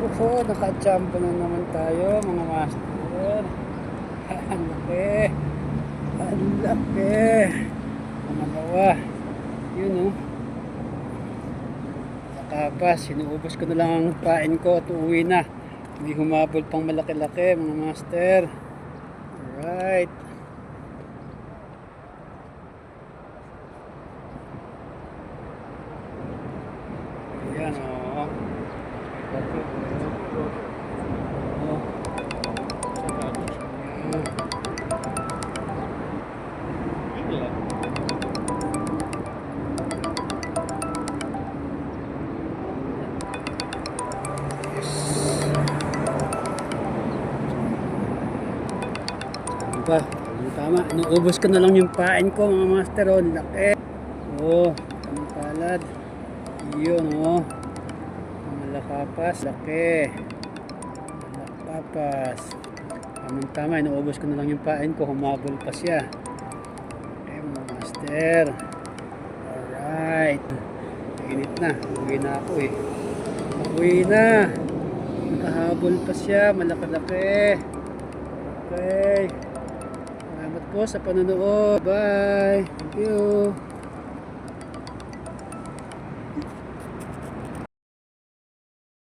Opo, nakachamba na naman tayo mga master. Ang laki. Ang laki. Pangalawa. Yun oh. Nakapas. Sinuubos ko na lang ang pain ko at uuwi na. May humabol pang malaki-laki mga master. Alright. Ayan oh. Ba, tama. Naubos ko na lang yung pain ko mga master. Oh, laki. Oh, ang palad. Yun oh. Malakapas. Laki. Malakapas. Tamang tama. Naubos ko na lang yung pain ko. Humabol pa siya. Okay mga master. Alright. Init na. Uwi na ako eh. Uwi na. Nakahabol pa siya. Malaki-laki. Okay. Salamat po sa panonood. Bye. Thank you.